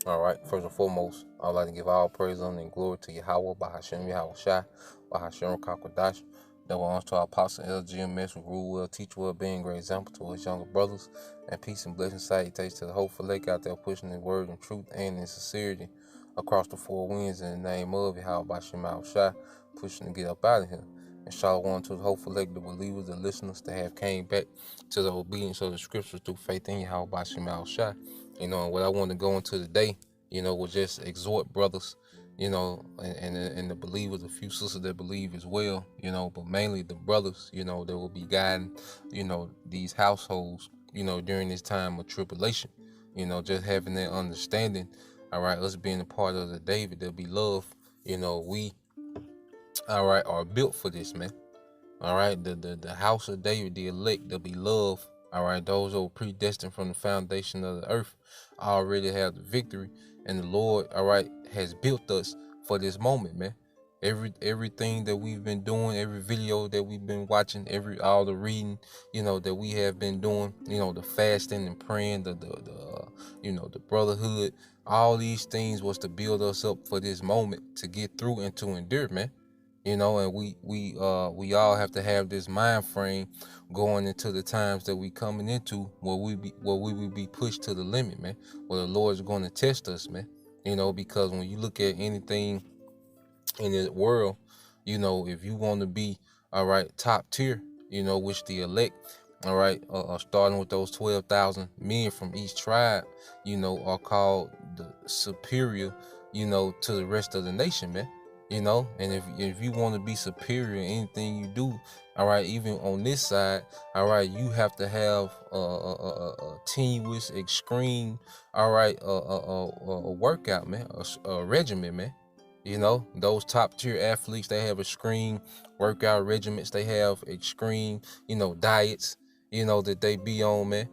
All right, first and foremost, I'd like to give all praise, honor, and glory to Yahweh, by Hashem, Yahweh Shai, by Sharon, that belongs to our apostle, GMS, who rule well, teach well, being a great example to his younger brothers, and peace and blessings, salutations to the hopeful lake out there pushing the word and truth and in sincerity across the four winds in the name of Yahweh, by Hashem, Yahweh Shai, pushing to get up out of here. And shalom to the hopeful lake, the believers, the listeners that have came back to the obedience of the scriptures through faith in Yahweh, by Hashem, Yahweh Shai. And what I want to go into today, was just exhort brothers, and the believers, a few sisters that believe as well, but mainly the brothers, that will be guiding, these households, during this time of tribulation, just having that understanding, all right, us being a part of the David that be loved, we, all right, are built for this, man. All right, the house of David, the elect, the beloved, all right, those who are predestined from the foundation of the earth already have the victory, and the Lord, all right, has built us for this moment, man. Everything that we've been doing, every video that we've been watching, all the reading, that we have been doing, the fasting and praying, the brotherhood, all these things was to build us up for this moment to get through and to endure, man. And we all have to have this mind frame going into the times that we coming into where we will be pushed to the limit, man. Where the Lord's going to test us, man. Because when you look at anything in this world, if you want to be, all right, top tier, which the elect, all right, starting with those 12,000 men from each tribe, are called the superior, to the rest of the nation, man. And if you want to be superior in anything you do, all right, even on this side, all right, you have to have a tenuous, extreme, all right, a workout, man, a regimen, man. Those top tier athletes, they have extreme workout regimens, they have extreme, diets, that they be on, man.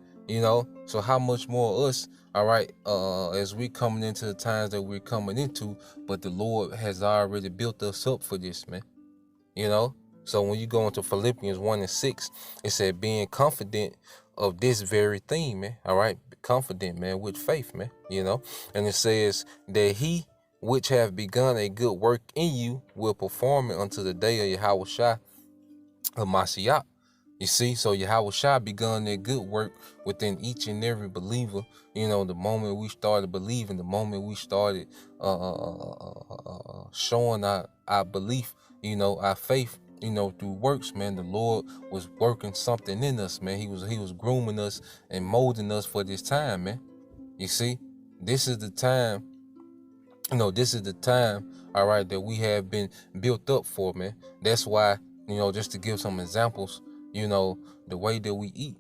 So how much more us, all right, as we coming into the times that we're coming into, but the Lord has already built us up for this, man. So when you go into Philippians 1:6, it said being confident of this very thing, man. All right, confident, man, with faith, man. And it says that he which have begun a good work in you will perform it unto the day of Yahweh Shai of Mashiach. You see, so Yahweh Shai begun that good work within each and every believer. The moment we started believing, the moment we started showing our belief, our faith, through works, man, the Lord was working something in us, man. He was grooming us and molding us for this time, man. You see, this is the time, all right, that we have been built up for, man. That's why, just to give some examples, the way that we eat,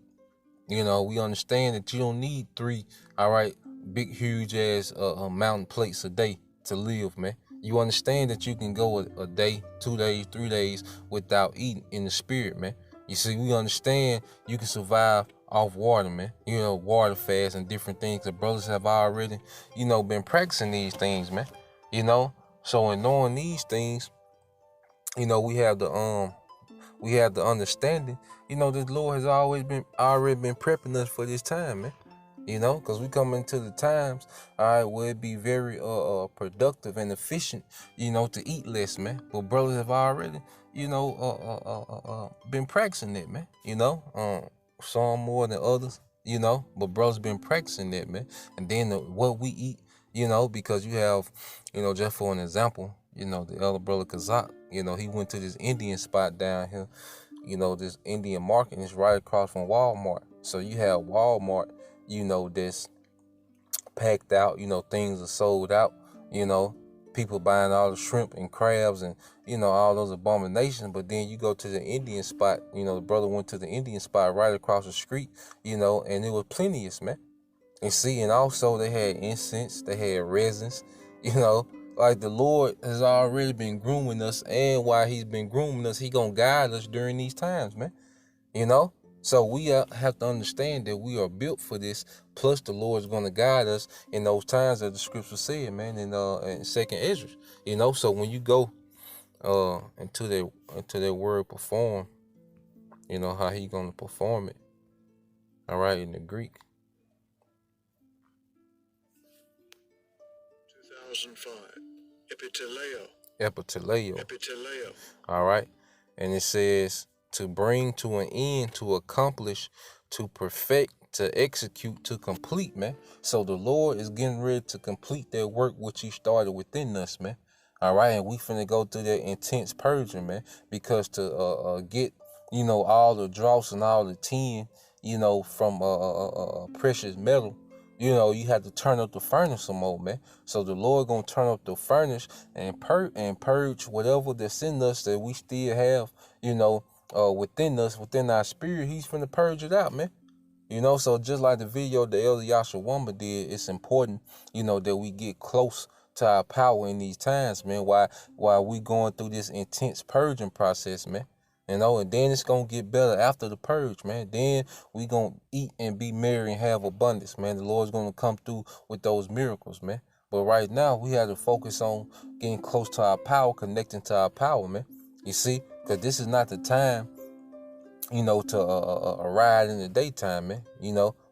we understand that you don't need 3, all right, big, huge ass mountain plates a day to live, man. You understand that you can go a day, 2 days, 3 days without eating in the spirit, man. You see, we understand you can survive off water, man. Water fast and different things. The brothers have already, been practicing these things, man. So in knowing these things, we have the understanding, the Lord has already been prepping us for this time, man. Because we come into the times, all right, where it be very productive and efficient, to eat less, man. But brothers have already, been practicing it, man. Some more than others, but brothers been practicing that, man. And then what we eat, because you have, just for an example, the elder brother Kazak, he went to this Indian spot down here, this Indian market, and it's right across from Walmart. So you have Walmart, that's packed out, things are sold out, people buying all the shrimp and crabs and, all those abominations. But then you go to the Indian spot, the brother went to the Indian spot right across the street, and it was plenteous, man. And see, and also they had incense, they had resins, like the Lord has already been grooming us, and while he's been grooming us, he gonna guide us during these times, man. So we have to understand that we are built for this. Plus, the Lord's gonna guide us in those times that the scripture said, man, in Second Ezra. So when you go into that word perform, how he gonna perform it. All right, in the Greek. 2005. Epiteleo. Epiteleo. Epiteleo. All right. And it says to bring to an end, to accomplish, to perfect, to execute, to complete, man. So the Lord is getting ready to complete that work which he started within us, man. All right. And we finna go through that intense purging, man, because to get, all the dross and all the tin, from precious metal, you have to turn up the furnace some more, man. So the Lord gonna turn up the furnace and purge whatever that's in us that we still have, within us, within our spirit. He's finna purge it out, man. So just like the video the Elder Yashawamba did, it's important, that we get close to our power in these times, man, while we going through this intense purging process, man. And then it's gonna get better after the purge, man. Then we gonna eat and be merry and have abundance, man. The Lord's gonna come through with those miracles, man. But right now we have to focus on getting close to our power, connecting to our power, man. You see, because this is not the time, to ride in the daytime, man.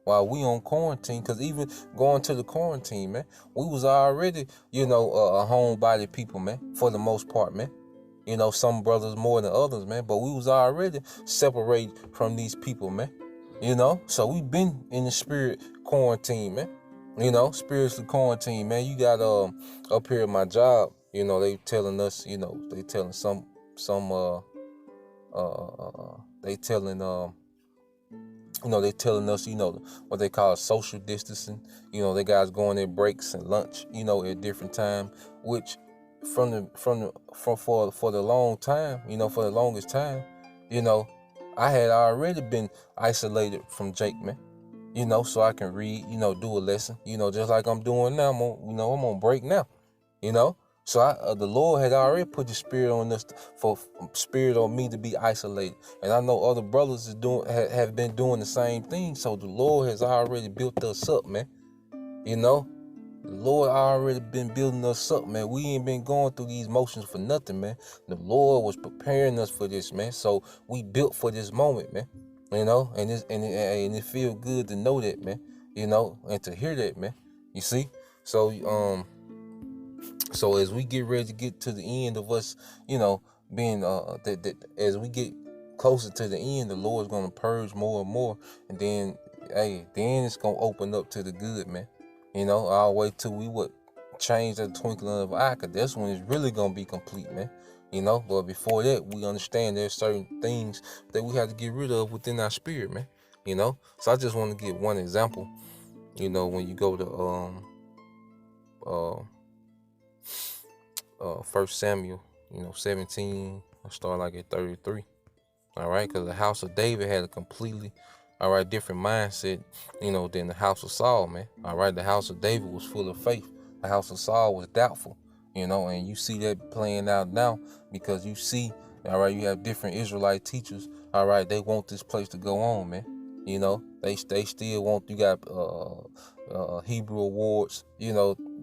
While we on quarantine, because even going to the quarantine, man, we was already, a homebody people, man, for the most part, man. Some brothers more than others, man, but we was already separated from these people, man. So we been in the spirit quarantine, man. Spiritual quarantine, man. You got up here at my job, they telling us, they telling some they telling they telling us, what they call social distancing. They guys going their breaks and lunch, at different time, which for the long time, for the longest time, I had already been isolated from Jake, man. So I can read, do a lesson, just like I'm doing now. I'm on break now, So the Lord had already put the spirit on us, for spirit on me to be isolated, and I know other brothers have been doing the same thing. So the Lord has already built us up, man. The Lord already been building us up, man. We ain't been going through these motions for nothing, man. The Lord was preparing us for this, man. So we built for this moment, man. And it feels good to know that, man. And to hear that, man. You see, so So as we get ready to get to the end of us, being as we get closer to the end, the Lord's gonna purge more and more, and then it's gonna open up to the good, man. All the way till we would change the twinkling of an eye, 'cause that's when it's really gonna be complete, man. But before that, we understand there's certain things that we have to get rid of within our spirit, man. So I just want to give one example. When you go to 1 Samuel, 17, I start like at 33. All right, because the house of David had a completely, different mindset, than the house of Saul, man. All right, the house of David was full of faith. The house of Saul was doubtful, and you see that playing out now because you see, you have different Israelite teachers. All right, they want this place to go on, man. They still want, you got Hebrew awards,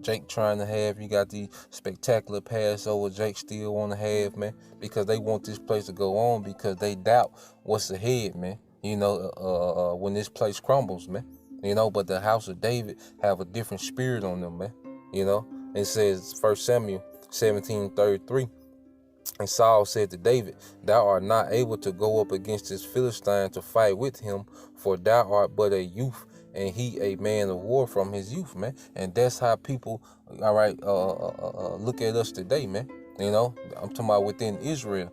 Jake trying to have, you got the spectacular Passover Jake still want to have, man, because they want this place to go on, because they doubt what's ahead, man, when this place crumbles, man, but the house of David have a different spirit on them, man, it says 1 Samuel 17:33. And Saul said to David, "Thou art not able to go up against this Philistine to fight with him, for thou art but a youth, and he a man of war from his youth," man. And that's how people, look at us today, man. I'm talking about within Israel.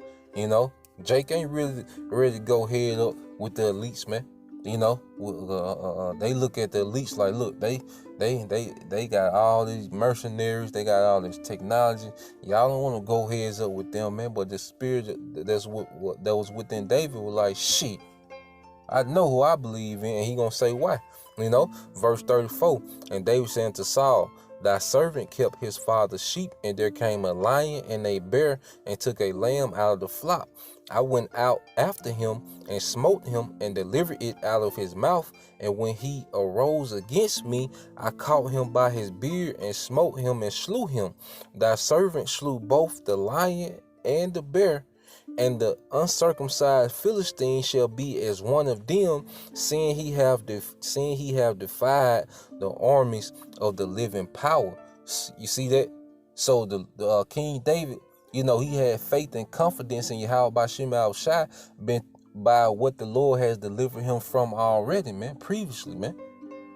Jake ain't really ready to go head up with the elites, man. They look at the elites like, look, they got all these mercenaries, they got all this technology. Y'all don't want to go heads up with them, man. But the spirit that was within David was like, shit, I know who I believe in, and he gonna say why. Verse 34, and David said to Saul, "Thy servant kept his father's sheep, and there came a lion and a bear, and took a lamb out of the flock. I went out after him, and smote him, and delivered it out of his mouth. And when he arose against me, I caught him by his beard, and smote him, and slew him. Thy servant slew both the lion and the bear, and the uncircumcised Philistine shall be as one of them, seeing he have defied the armies of the living power." You see that? So the King David, he had faith and confidence in Yahweh by Shem Shai, been by what the Lord has delivered him from already, man, previously, man.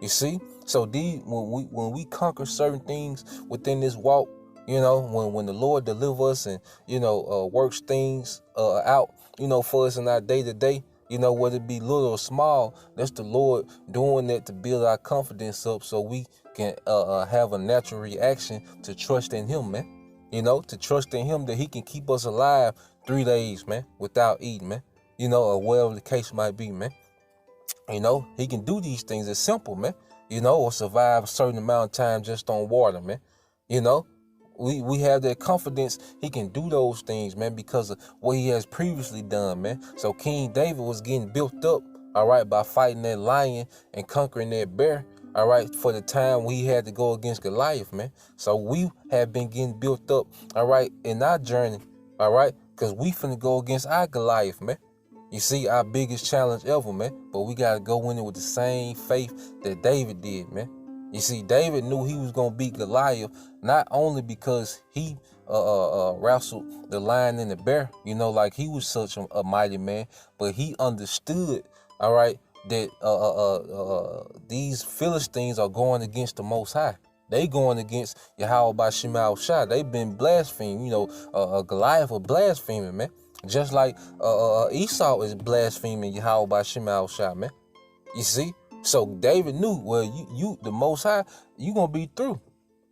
You see? So when we conquer certain things within this walk, when the Lord deliver us and, works things out, for us in our day to day, whether it be little or small, that's the Lord doing that to build our confidence up so we can have a natural reaction to trust in him, man. To trust in him that he can keep us alive 3 days, man, without eating, man. Or whatever the case might be, man. He can do these things. It's simple, man. Or survive a certain amount of time just on water, man. We have that confidence he can do those things, man, because of what he has previously done, man. So King David was getting built up, all right, by fighting that lion and conquering that bear, all right, for the time we had to go against Goliath, man. So we have been getting built up, all right, in our journey, all right, because we finna go against our Goliath, man. You see, our biggest challenge ever, man. But we got to go in it with the same faith that David did, man. You see, David knew he was going to beat Goliath, not only because he wrestled the lion and the bear, like he was such a mighty man, but he understood, all right, that these Philistines are going against the Most High. They going against Yahweh by Shema Shai. They've been blaspheming, Goliath was blaspheming, man. Just like Esau is blaspheming Yahweh by Shema Shai, man. You see? So David knew, well, you the Most High, you gonna be through,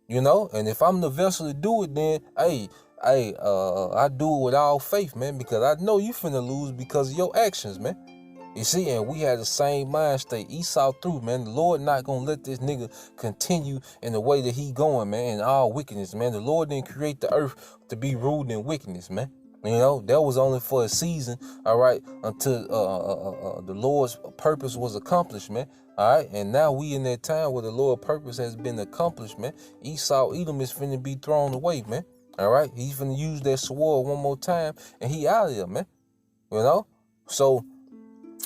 And if I'm the vessel to do it, then I do it with all faith, man, because I know you finna lose because of your actions, man. You see, and we had the same mind state. Esau through, man. The Lord not gonna let this nigga continue in the way that he going, man, in all wickedness, man. The Lord didn't create the earth to be ruled in wickedness, man. That was only for a season, all right, until the Lord's purpose was accomplished, man. All right, and now we in that time where the Lord's purpose has been accomplished, man. Edom is finna be thrown away, man. All right, he's finna use that sword one more time, and he out of there, man. So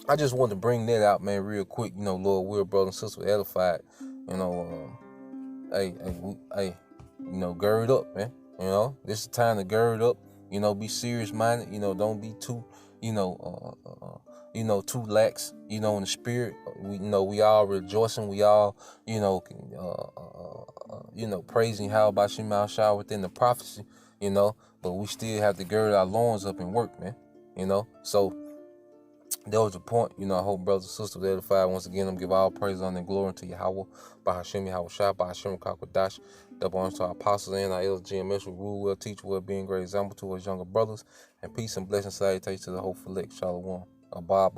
I just wanted to bring that out, man, real quick. Lord, we're brothers and sisters edified. Hey, gird up, man. This is the time to gird up. Be serious minded. Don't be too, too lax. In the spirit. We all rejoicing. We all, praising how about Shema Shai within the prophecy. But we still have to gird our loins up and work, man. So. That was the point. I hope brothers and sisters edified. Once again, I'm give all praise, honor, and glory to Yahweh, by Hashem Yahweh Shai, by Hashem Kakwadash. Double honors to our apostles and our elders, GMS, who rule well, teach well, being great example to us younger brothers. And peace and blessings, salutations to the whole elect. Shalom. Abba.